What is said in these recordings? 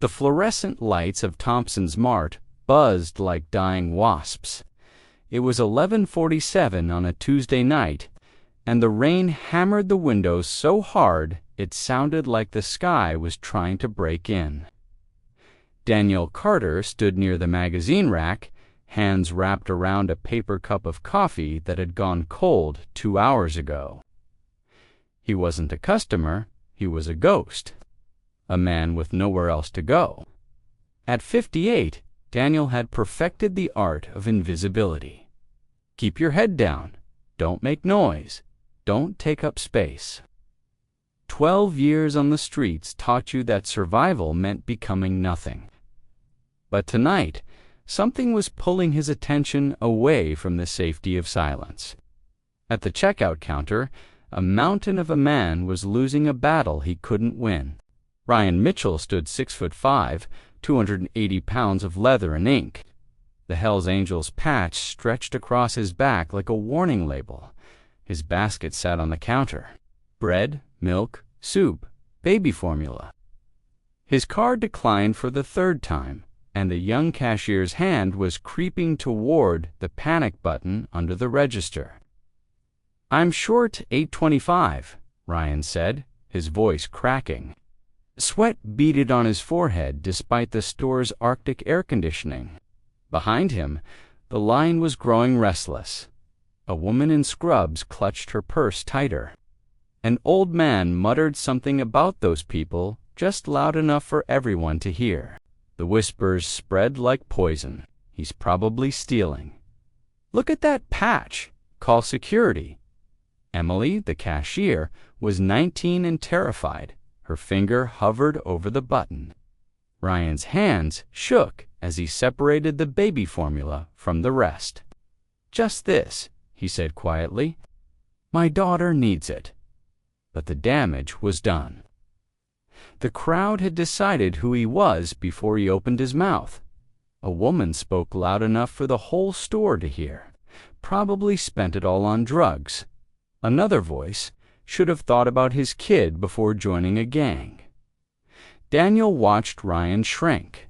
The fluorescent lights of Thompson's Mart buzzed like dying wasps. It was 11:47 on a Tuesday night, and the rain hammered the windows so hard it sounded like the sky was trying to break in. Daniel Carter stood near the magazine rack, hands wrapped around a paper cup of coffee that had gone cold 2 hours ago. He wasn't a customer, he was a ghost, a man with nowhere else to go. At 58, Daniel had perfected the art of invisibility. Keep your head down, don't make noise, don't take up space. 12 years on the streets taught you that survival meant becoming nothing. But tonight, something was pulling his attention away from the safety of silence. At the checkout counter, a mountain of a man was losing a battle he couldn't win. Ryan Mitchell stood 6'5", 280 pounds of leather and ink. The Hells Angels patch stretched across his back like a warning label. His basket sat on the counter. Bread, milk, soup, baby formula. His card declined for the third time, and the young cashier's hand was creeping toward the panic button under the register. "I'm short $8.25, Ryan said, his voice cracking. Sweat beaded on his forehead despite the store's Arctic air conditioning. Behind him, the line was growing restless. A woman in scrubs clutched her purse tighter. An old man muttered something about those people just loud enough for everyone to hear. The whispers spread like poison. He's probably stealing. Look at that patch. Call security. Emily, the cashier, was 19 and terrified. Her finger hovered over the button. Ryan's hands shook as he separated the baby formula from the rest. "Just this," he said quietly. "My daughter needs it." But the damage was done. The crowd had decided who he was before he opened his mouth. A woman spoke loud enough for the whole store to hear. Probably spent it all on drugs. Another voice should have thought about his kid before joining a gang. Daniel watched Ryan shrink,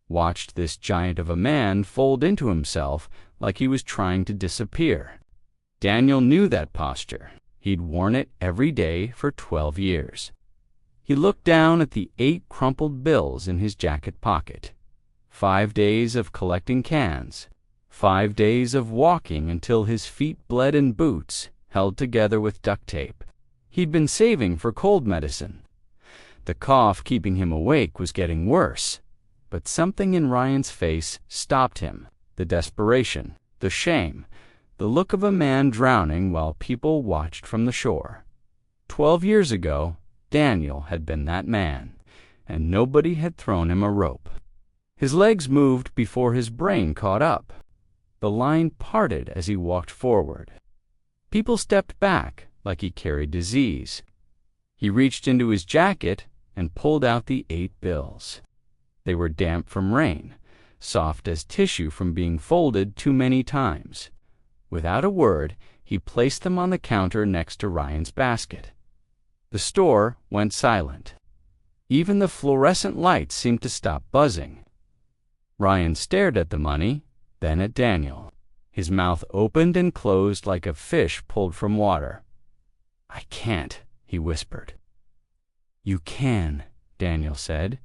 watched this giant of a man fold into himself like he was trying to disappear. Daniel knew that posture. He'd worn it every day for 12 years. He looked down at the 8 crumpled bills in his jacket pocket. 5 days of collecting cans. 5 days of walking until his feet bled in boots, held together with duct tape. He'd been saving for cold medicine. The cough keeping him awake was getting worse, but something in Ryan's face stopped him. The desperation, the shame, the look of a man drowning while people watched from the shore. 12 years ago, Daniel had been that man, and nobody had thrown him a rope. His legs moved before his brain caught up. The line parted as he walked forward. People stepped back like he carried disease. He reached into his jacket and pulled out the 8 bills. They were damp from rain, soft as tissue from being folded too many times. Without a word, he placed them on the counter next to Ryan's basket. The store went silent. Even the fluorescent lights seemed to stop buzzing. Ryan stared at the money, then at Daniel. His mouth opened and closed like a fish pulled from water. "I can't," he whispered. "You can," Daniel said.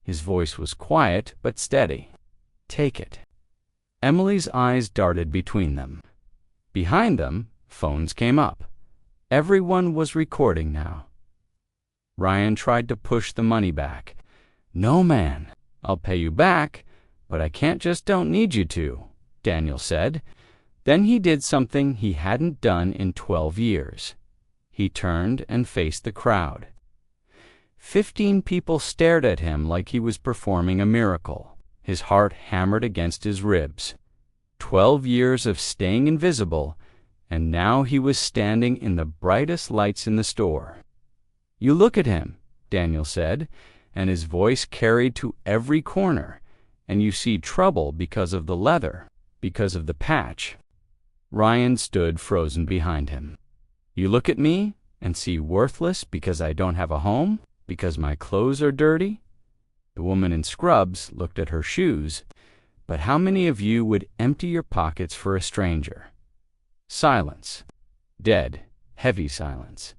His voice was quiet but steady. "Take it." Emily's eyes darted between them. Behind them, phones came up. Everyone was recording now. Ryan tried to push the money back. "No, man. I'll pay you back, but I don't need you to," Daniel said. Then he did something he hadn't done in 12 years. He turned and faced the crowd. 15 people stared at him like he was performing a miracle. His heart hammered against his ribs. 12 years of staying invisible, and now he was standing in the brightest lights in the store. "You look at him," Daniel said, and his voice carried to every corner, "and you see trouble because of the leather, because of the patch." Ryan stood frozen behind him. "You look at me and see worthless because I don't have a home, because my clothes are dirty?" The woman in scrubs looked at her shoes. But how many of you would empty your pockets for a stranger? Silence. Dead, heavy silence.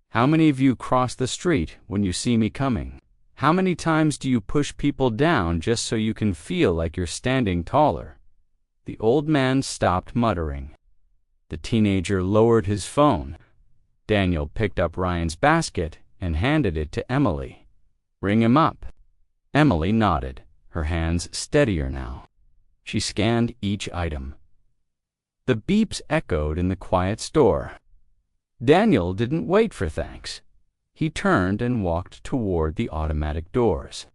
How many of you cross the street when you see me coming? How many times do you push people down just so you can feel like you're standing taller? The old man stopped muttering. The teenager lowered his phone. Daniel picked up Ryan's basket and handed it to Emily. Ring him up. Emily nodded, her hands steadier now. She scanned each item. The beeps echoed in the quiet store. Daniel didn't wait for thanks. He turned and walked toward the automatic doors.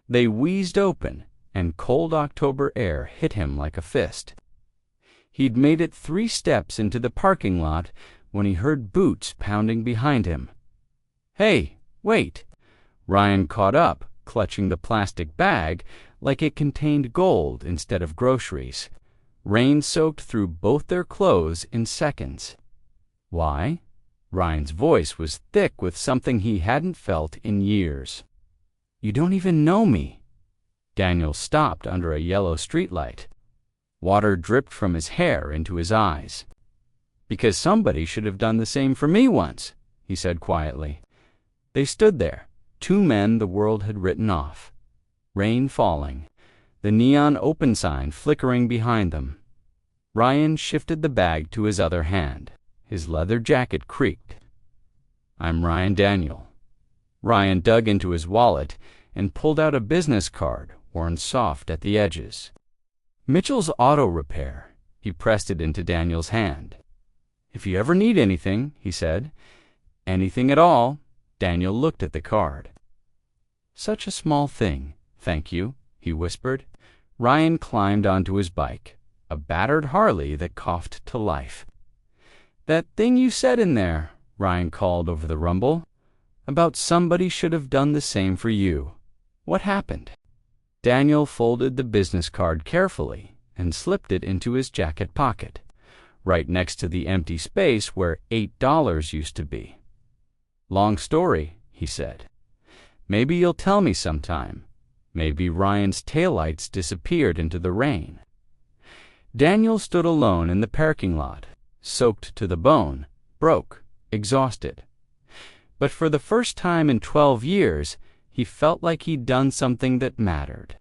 They wheezed open, and cold October air hit him like a fist. He'd made it 3 steps into the parking lot when he heard boots pounding behind him. Hey, wait! Ryan caught up, clutching the plastic bag like it contained gold instead of groceries. Rain soaked through both their clothes in seconds. Why? Ryan's voice was thick with something he hadn't felt in years. You don't even know me. Daniel stopped under a yellow streetlight. Water dripped from his hair into his eyes. Because somebody should have done the same for me once, he said quietly. They stood there, 2 men the world had written off. Rain falling, the neon open sign flickering behind them. Ryan shifted the bag to his other hand. His leather jacket creaked. I'm Ryan Daniel. Ryan dug into his wallet and pulled out a business card worn soft at the edges. Mitchell's Auto Repair. He pressed it into Daniel's hand. If you ever need anything, he said. Anything at all. Daniel looked at the card. Such a small thing. Thank you, he whispered. Ryan climbed onto his bike, a battered Harley that coughed to life. That thing you said in there, Ryan called over the rumble, about somebody should have done the same for you. What happened? Daniel folded the business card carefully and slipped it into his jacket pocket, right next to the empty space where $8 used to be. Long story, he said. Maybe you'll tell me sometime. Maybe Ryan's taillights disappeared into the rain. Daniel stood alone in the parking lot, soaked to the bone, broke, exhausted. But for the first time in 12 years, he felt like he'd done something that mattered.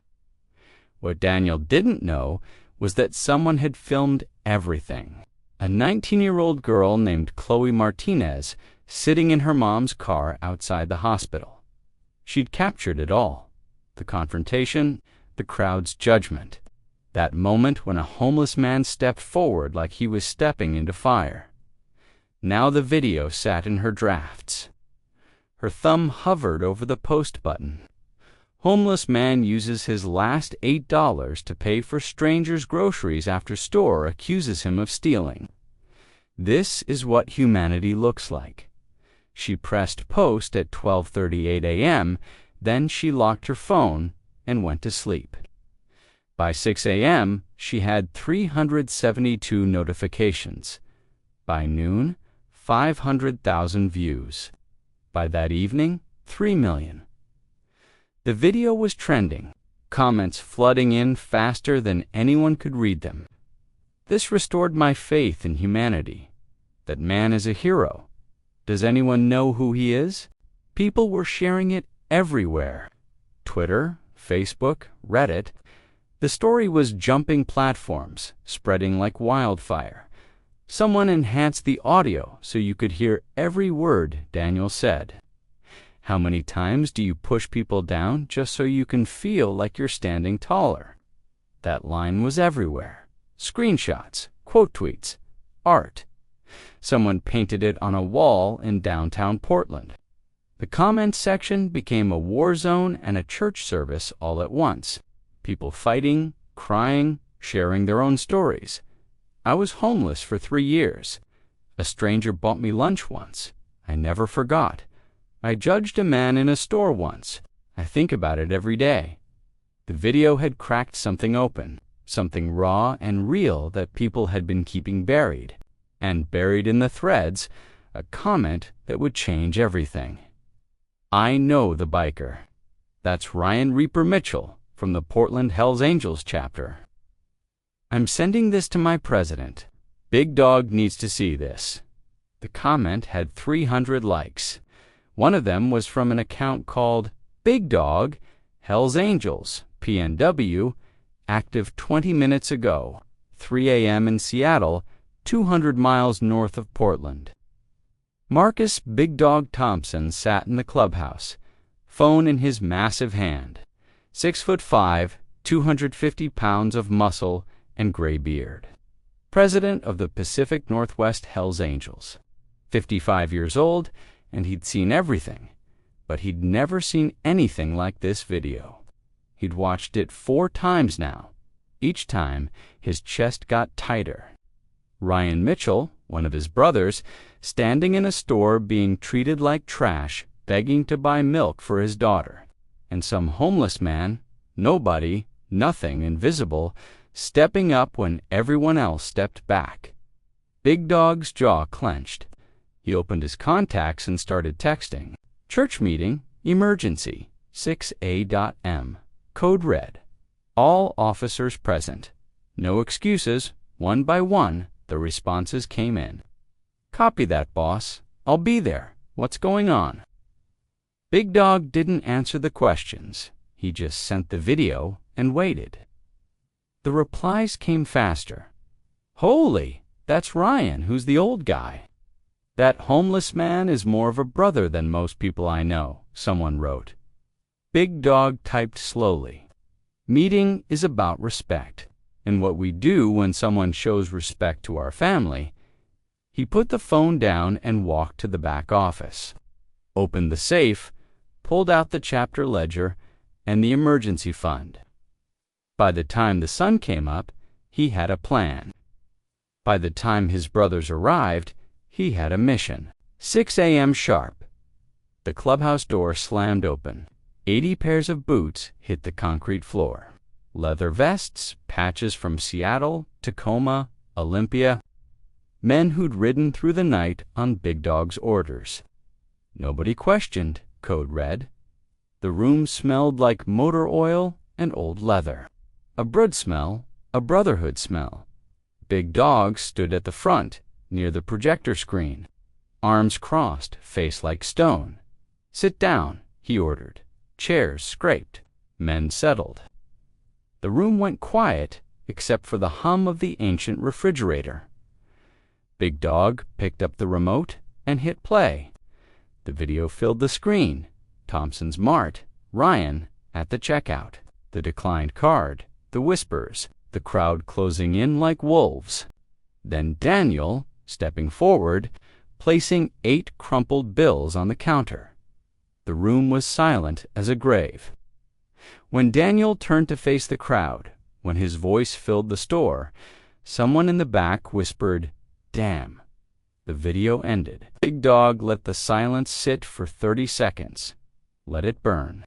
What Daniel didn't know was that someone had filmed everything. A 19-year-old girl named Chloe Martinez sitting in her mom's car outside the hospital. She'd captured it all. The confrontation, the crowd's judgment. That moment when a homeless man stepped forward like he was stepping into fire. Now the video sat in her drafts. Her thumb hovered over the post button. Homeless man uses his last $8 to pay for stranger's groceries after store accuses him of stealing. This is what humanity looks like. She pressed post at 12:38 a.m., then she locked her phone and went to sleep. By 6 a.m., she had 372 notifications. By noon, 500,000 views. By that evening, 3 million. The video was trending, comments flooding in faster than anyone could read them. This restored my faith in humanity, that man is a hero. Does anyone know who he is? People were sharing it everywhere. Twitter, Facebook, Reddit. The story was jumping platforms, spreading like wildfire. Someone enhanced the audio so you could hear every word Daniel said. How many times do you push people down just so you can feel like you're standing taller? That line was everywhere. Screenshots, quote tweets, art. Someone painted it on a wall in downtown Portland. The comment section became a war zone and a church service all at once. People fighting, crying, sharing their own stories. I was homeless for 3 years. A stranger bought me lunch once. I never forgot. I judged a man in a store once. I think about it every day. The video had cracked something open, something raw and real that people had been keeping buried. And buried in the threads, a comment that would change everything. I know the biker. That's Ryan Reaper Mitchell from the Portland Hells Angels chapter. I'm sending this to my president. Big Dog needs to see this. The comment had 300 likes. One of them was from an account called Big Dog Hells Angels, PNW, active 20 minutes ago, 3 a.m. in Seattle, 200 miles north of Portland. Marcus Big Dog Thompson sat in the clubhouse, phone in his massive hand, 6'5", 250 pounds of muscle and gray beard. President of the Pacific Northwest Hells Angels. 55 years old, and he'd seen everything, but he'd never seen anything like this video. He'd watched it 4 times now. Each time, his chest got tighter. Ryan Mitchell, one of his brothers, standing in a store being treated like trash, begging to buy milk for his daughter, and some homeless man, nobody, nothing, invisible, stepping up when everyone else stepped back. Big Dog's jaw clenched. He opened his contacts and started texting. Church meeting, emergency, 6A.M. Code red. All officers present. No excuses. One by one, the responses came in. Copy that, boss. I'll be there. What's going on? Big Dog didn't answer the questions. He just sent the video and waited. The replies came faster. Holy, that's Ryan, who's the old guy. That homeless man is more of a brother than most people I know, someone wrote. Big Dog typed slowly. Meeting is about respect, and what we do when someone shows respect to our family. He put the phone down and walked to the back office, opened the safe, pulled out the chapter ledger and the emergency fund. By the time the sun came up, he had a plan. By the time his brothers arrived, he had a mission. 6 a.m. sharp. The clubhouse door slammed open. 80 pairs of boots hit the concrete floor. Leather vests, patches from Seattle, Tacoma, Olympia. Men who'd ridden through the night on Big Dog's orders. Nobody questioned, code red. The room smelled like motor oil and old leather. A brood smell, a brotherhood smell. Big Dog stood at the front, near the projector screen, arms crossed, face like stone. Sit down, he ordered. Chairs scraped. Men settled. The room went quiet, except for the hum of the ancient refrigerator. Big Dog picked up the remote and hit play. The video filled the screen. Thompson's Mart, Ryan, at the checkout. The declined card, the whispers, the crowd closing in like wolves. Then Daniel, stepping forward, placing 8 crumpled bills on the counter. The room was silent as a grave. When Daniel turned to face the crowd, when his voice filled the store, someone in the back whispered, "Damn." The video ended. Big Dog let the silence sit for 30 seconds. Let it burn.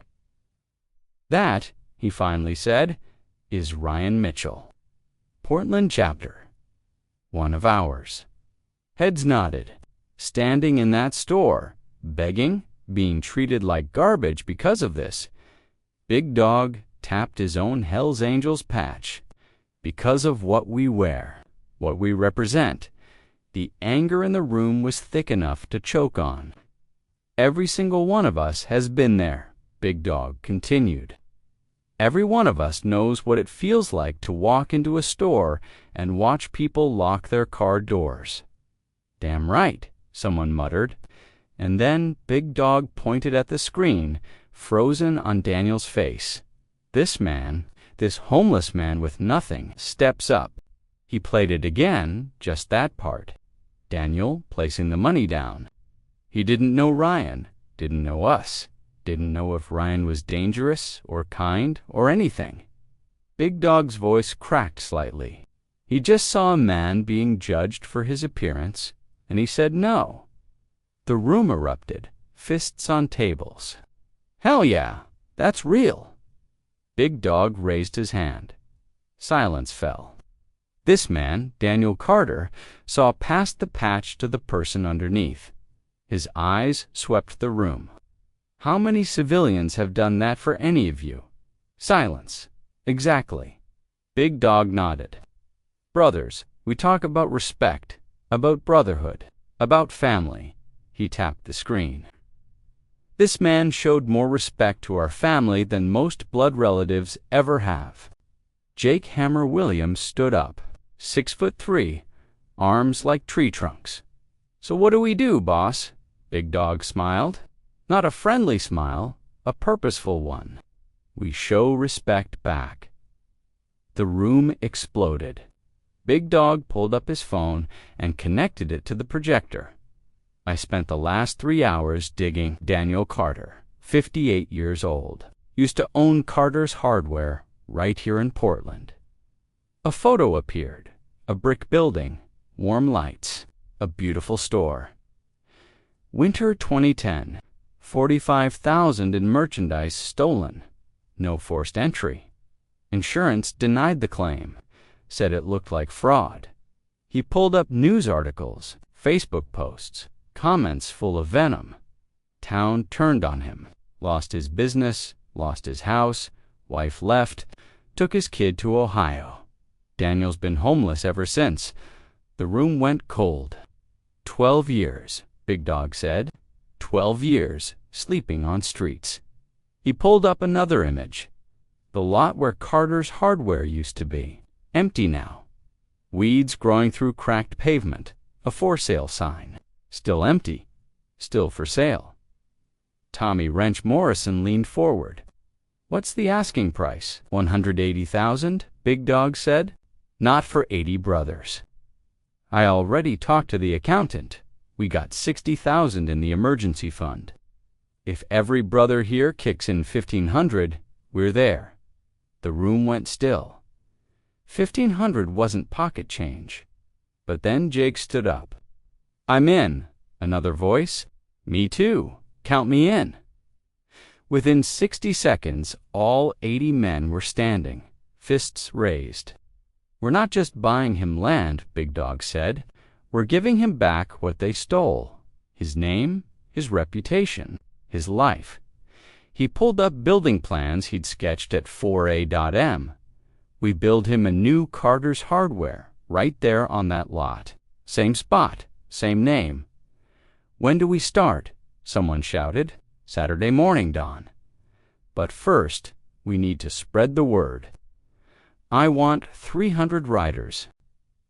That, he finally said, is Ryan Mitchell. Portland chapter. One of ours. Heads nodded. Standing in that store, begging, being treated like garbage because of this, Big Dog tapped his own Hells Angels patch. Because of what we wear, what we represent, the anger in the room was thick enough to choke on. Every single one of us has been there, Big Dog continued. Every one of us knows what it feels like to walk into a store and watch people lock their car doors. Damn right, someone muttered, and then Big Dog pointed at the screen, frozen on Daniel's face. This man, this homeless man with nothing, steps up. He played it again, just that part. Daniel placing the money down. He didn't know Ryan, didn't know us, didn't know if Ryan was dangerous or kind or anything. Big Dog's voice cracked slightly. He just saw a man being judged for his appearance, and he said no. The room erupted, fists on tables. Hell yeah, that's real. Big Dog raised his hand. Silence fell. This man, Daniel Carter, saw past the patch to the person underneath. His eyes swept the room. How many civilians have done that for any of you? Silence. Exactly. Big Dog nodded. Brothers, we talk about respect, about brotherhood, about family. He tapped the screen. This man showed more respect to our family than most blood relatives ever have. Jake Hammer Williams stood up, 6'3", arms like tree trunks. So what do we do, boss? Big Dog smiled. Not a friendly smile, a purposeful one. We show respect back. The room exploded. Big Dog pulled up his phone and connected it to the projector. I spent the last 3 hours digging. Daniel Carter, 58 years old, used to own Carter's Hardware right here in Portland. A photo appeared, a brick building, warm lights, a beautiful store. Winter 2010, 45,000 in merchandise stolen, no forced entry. Insurance denied the claim, said it looked like fraud. He pulled up news articles, Facebook posts, comments full of venom. Town turned on him, lost his business, lost his house, wife left, took his kid to Ohio. Daniel's been homeless ever since. The room went cold. 12 years, Big Dog said. 12 years, sleeping on streets. He pulled up another image. The lot where Carter's Hardware used to be, empty now. Weeds growing through cracked pavement, a for sale sign. Still empty, still for sale. Tommy Wrench Morrison leaned forward. What's the asking price? $180,000, Big Dog said. Not for 80 brothers. I already talked to the accountant. We got $60,000 in the emergency fund. If every brother here kicks in $1,500, we're there. The room went still. $1,500 wasn't pocket change. But then Jake stood up. I'm in. Another voice. Me too. Count me in. Within 60 seconds, all 80 men were standing, fists raised. We're not just buying him land, Big Dog said. We're giving him back what they stole. His name, his reputation, his life. He pulled up building plans he'd sketched at 4A.M. We build him a new Carter's Hardware right there on that lot. Same spot, same name. When do we start? Someone shouted. Saturday morning, Don. But first, we need to spread the word. I want 300 riders.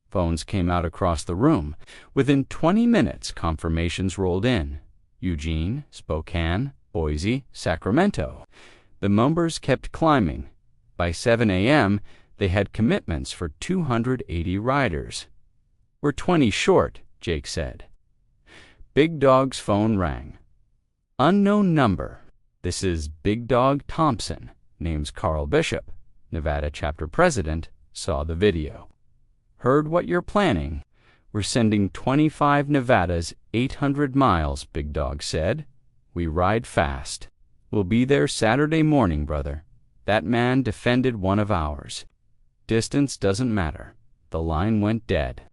Phones came out across the room. Within 20 minutes, confirmations rolled in. Eugene, Spokane, Boise, Sacramento. The numbers kept climbing. By 7 a.m., they had commitments for 280 riders. We're 20 short, Jake said. Big Dog's phone rang. Unknown number. This is Big Dog Thompson, name's Carl Bishop, Nevada chapter president, saw the video. Heard what you're planning. We're sending 25 Nevadas 800 miles, Big Dog said. We ride fast. We'll be there Saturday morning, brother. That man defended one of ours. Distance doesn't matter. The line went dead.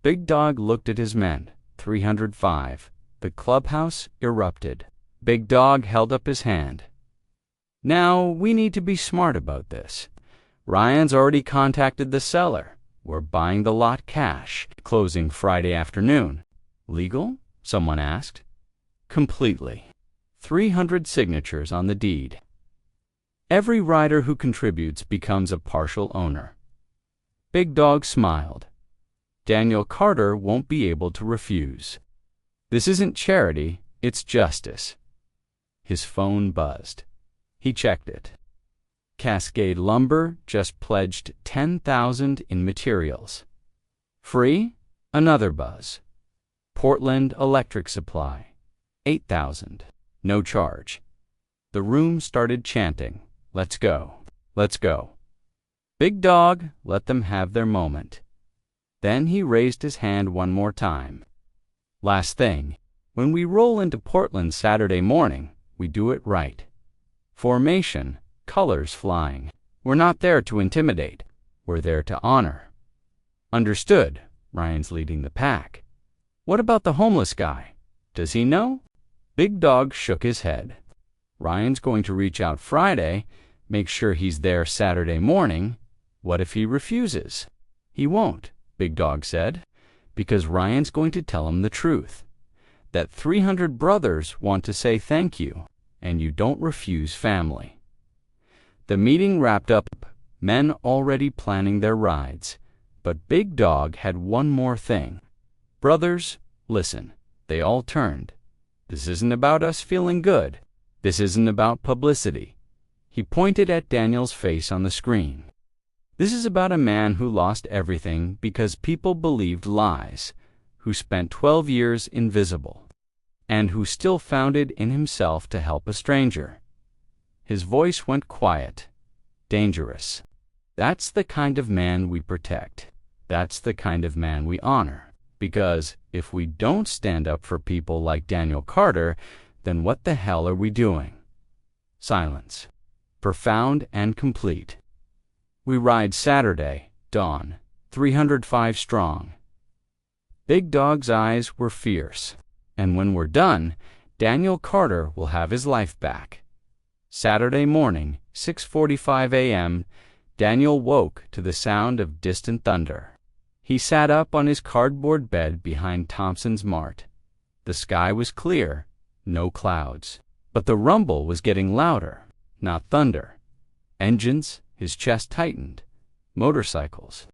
Big Dog looked at his men. 305. The clubhouse erupted. Big Dog held up his hand. Now, we need to be smart about this. Ryan's already contacted the seller. We're buying the lot cash, closing Friday afternoon. Legal? Someone asked. Completely. 300 signatures on the deed. Every rider who contributes becomes a partial owner. Big Dog smiled. Daniel Carter won't be able to refuse. This isn't charity, it's justice. His phone buzzed. He checked it. Cascade Lumber just pledged $10,000 in materials. Free? Another buzz. Portland Electric Supply, $8,000. No charge. The room started chanting, "Let's go, let's go." Big Dog let them have their moment. Then he raised his hand one more time. Last thing, when we roll into Portland Saturday morning, we do it right. Formation, colors flying. We're not there to intimidate. We're there to honor. Understood. Ryan's leading the pack. What about the homeless guy? Does he know? Big Dog shook his head. Ryan's going to reach out Friday, make sure he's there Saturday morning. What if he refuses? He won't, Big Dog said, because Ryan's going to tell him the truth. That 300 brothers want to say thank you, and you don't refuse family. The meeting wrapped up, men already planning their rides. But Big Dog had one more thing. Brothers, listen. They all turned. This isn't about us feeling good. This isn't about publicity. He pointed at Daniel's face on the screen. This is about a man who lost everything because people believed lies, who spent 12 years invisible, and who still found it in himself to help a stranger. His voice went quiet, dangerous. That's the kind of man we protect. That's the kind of man we honor. Because if we don't stand up for people like Daniel Carter, then what the hell are we doing? Silence. Profound and complete. We ride Saturday, dawn, 305 strong. Big Dog's eyes were fierce. And when we're done, Daniel Carter will have his life back. Saturday morning, 6:45 a.m., Daniel woke to the sound of distant thunder. He sat up on his cardboard bed behind Thompson's Mart. The sky was clear, no clouds. But the rumble was getting louder, not thunder. Engines, his chest tightened. Motorcycles.